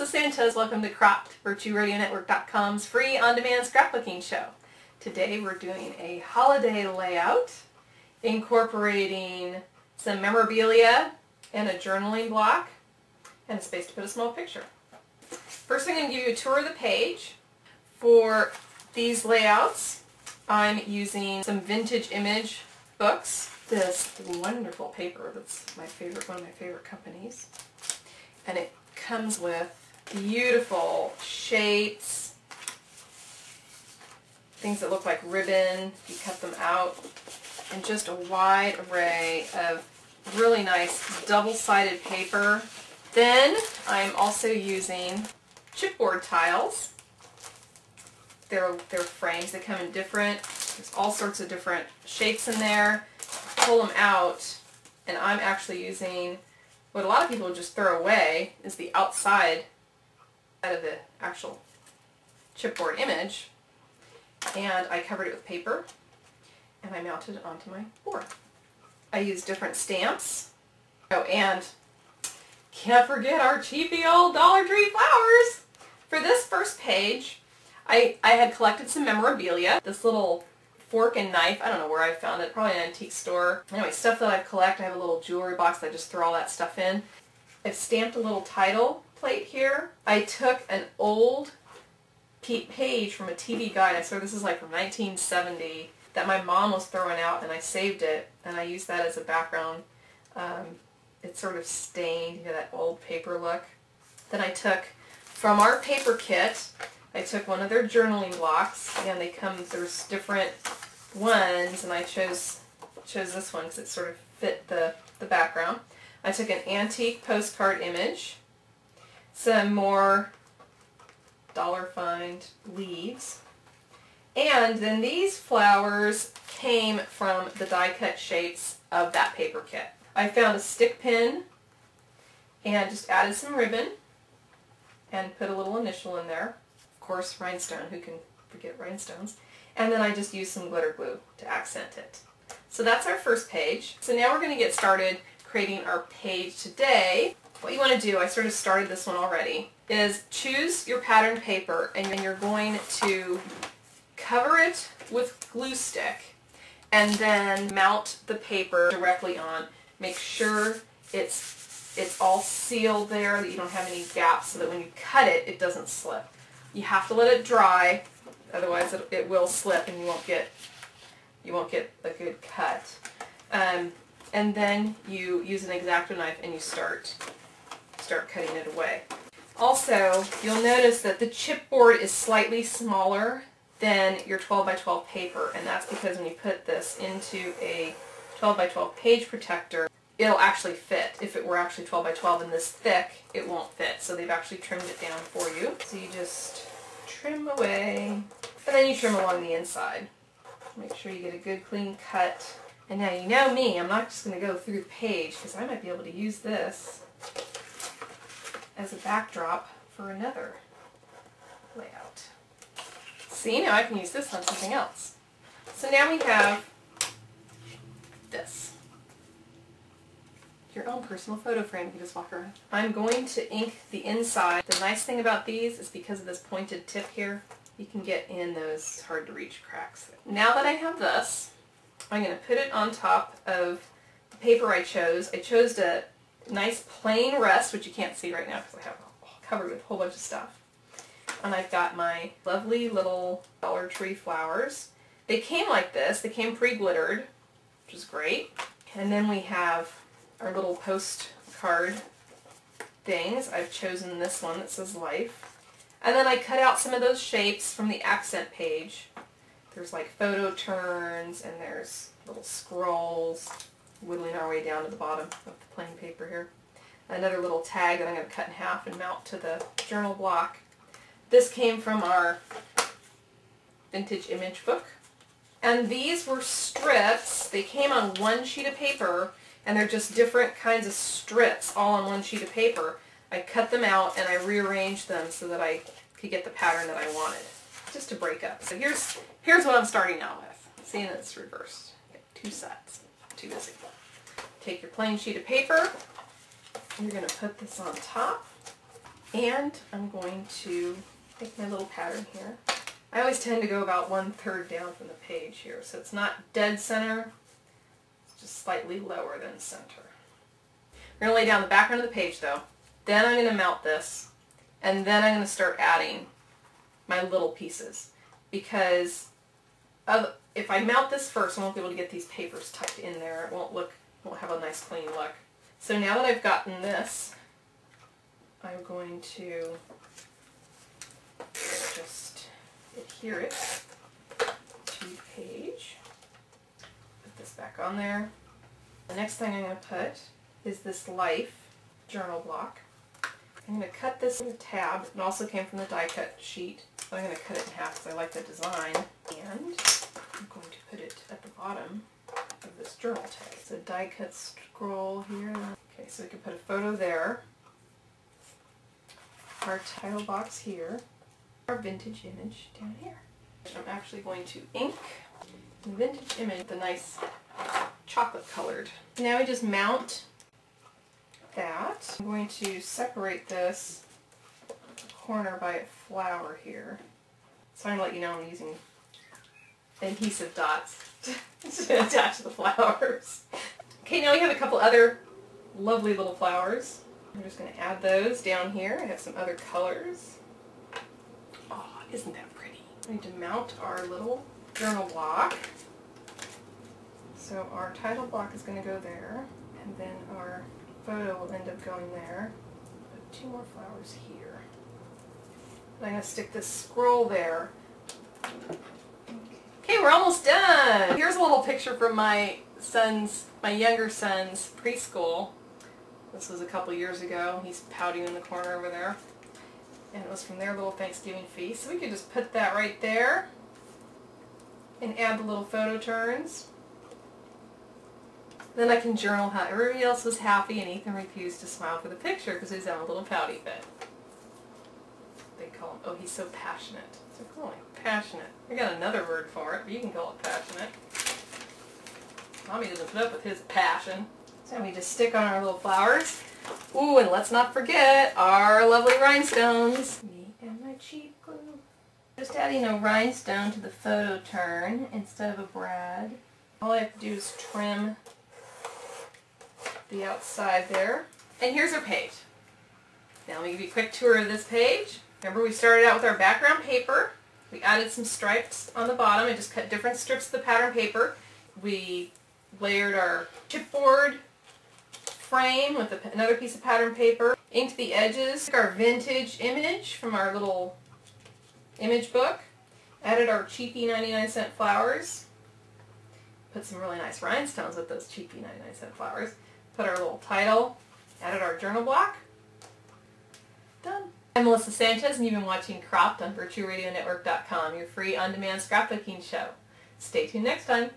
Melisa Santos. Welcome to CroppedVirtueRadioNetwork.com's free on-demand scrapbooking show. Today we're doing a holiday layout incorporating some memorabilia and a journaling block and a space to put a small picture. First I'm going to give you a tour of the page. For these layouts I'm using some vintage image books. This wonderful paper that's one of my favorite companies. And it comes with beautiful shapes, things that look like ribbon if you cut them out, and just a wide array of really nice double-sided paper. Then I'm also using chipboard tiles. They're frames. They come in there's all sorts of different shapes in there. Pull them out, and I'm actually using what a lot of people just throw away is the outside of the actual chipboard image, and I covered it with paper and I mounted it onto my board. I use different stamps. Oh, and can't forget our cheapy old Dollar Tree flowers. For this first page, I had collected some memorabilia. This little fork and knife, I don't know where I found it, probably an antique store. Anyway, stuff that I collect. I have a little jewelry box that I just throw all that stuff in. I've stamped a little title plate here. I took an old page from a TV guide. I swear this is like from 1970 that my mom was throwing out, and I saved it and I used that as a background. It's sort of stained, you know, that old paper look. Then I took from our paper kit, I took one of their journaling blocks. Again, there's different ones, and I chose this one because it sort of fit the background. I took an antique postcard image, some more dollar find leaves, and then these flowers came from the die cut shapes of that paper kit. I found a stick pin and just added some ribbon and put a little initial in there. Of course, rhinestone, who can forget rhinestones? And then I just used some glitter glue to accent it. So that's our first page. So now we're going to get started creating our page today. What you want to do, I sort of started this one already, is choose your pattern paper, and then you're going to cover it with glue stick and then mount the paper directly on. Make sure it's all sealed there, that you don't have any gaps, so that when you cut it, it doesn't slip. You have to let it dry, otherwise it will slip and you won't get a good cut. And then you use an X-Acto knife and you start cutting it away. Also, you'll notice that the chipboard is slightly smaller than your 12 by 12 paper, and that's because when you put this into a 12 by 12 page protector, it'll actually fit. If it were actually 12 by 12 and this thick, it won't fit. So they've actually trimmed it down for you. So you just trim away, and then you trim along the inside. Make sure you get a good clean cut. And now you know me, I'm not just going to go through the page, because I might be able to use this as a backdrop for another layout. See, now I can use this on something else. So now we have this. Your own personal photo frame you can just walk around. I'm going to ink the inside. The nice thing about these is because of this pointed tip here, you can get in those hard to reach cracks. Now that I have this, I'm going to put it on top of the paper I chose. I chose a nice plain rest, which you can't see right now because I have it all covered with a whole bunch of stuff. And I've got my lovely little Dollar Tree flowers. They came like this. They came pre-glittered, which is great. And then we have our little postcard things. I've chosen this one that says Life. And then I cut out some of those shapes from the accent page. There's like photo turns, and there's little scrolls, whittling our way down to the bottom of the plain paper here. Another little tag that I'm going to cut in half and mount to the journal block. This came from our vintage image book. And these were strips. They came on one sheet of paper, and they're just different kinds of strips all on one sheet of paper. I cut them out and I rearranged them so that I could get the pattern that I wanted, just to break up. So here's what I'm starting out with. See, and it's reversed. Get two sets. Too busy. Take your plain sheet of paper. You're going to put this on top. And I'm going to make my little pattern here. I always tend to go about 1/3 down from the page here, so it's not dead center, it's just slightly lower than center. We're going to lay down the background of the page though. Then I'm going to mount this, and then I'm going to start adding my little pieces. Because if I mount this first, I won't be able to get these papers tucked in there. It won't have a nice clean look. So now that I've gotten this, I'm going to just adhere it to the page. Put this back on there. The next thing I'm going to put is this Life journal block. I'm going to cut this in a tab. It also came from the die cut sheet. But I'm going to cut it in half because I like the design. And I'm going to put it at the bottom of this journal tag. It's a die cut scroll here. Okay, so we can put a photo there. Our title box here. Our vintage image down here. I'm actually going to ink the vintage image, the nice chocolate colored. Now we just mount that. I'm going to separate this corner by a flower here. So I'm going to let you know I'm using adhesive dots to attach the flowers. Okay, now we have a couple other lovely little flowers. I'm just going to add those down here. I have some other colors. Oh, isn't that pretty? I need to mount our little journal block. So our title block is going to go there, and then our photo will end up going there. Put 2 more flowers here. And I'm going to stick this scroll there. Okay, we're almost done. Here's a little picture from my younger son's preschool. This was a couple years ago. He's pouting in the corner over there. And it was from their little Thanksgiving feast. So we could just put that right there and add the little photo turns. Then I can journal how everybody else was happy and Ethan refused to smile for the picture because he's having a little pouty fit. They call him, oh, he's so passionate. So cool, passionate. I got another word for it, but you can call it passionate. Mommy doesn't put up with his passion. So we just stick on our little flowers. Ooh, and let's not forget our lovely rhinestones. Me and my cheap glue. Just adding a rhinestone to the photo turn instead of a brad. All I have to do is trim the outside there. And here's our page. Now let me give you a quick tour of this page. Remember we started out with our background paper. We added some stripes on the bottom. I just cut different strips of the pattern paper. We layered our chipboard frame with another piece of pattern paper. Inked the edges. Took our vintage image from our little image book. Added our cheapy 99-cent flowers. Put some really nice rhinestones with those cheapy 99-cent flowers. Put our little title. Added our journal block. Done. I'm Melissa Sanchez, and you've been watching Cropped on VirtueRadioNetwork.com, your free on-demand scrapbooking show. Stay tuned next time.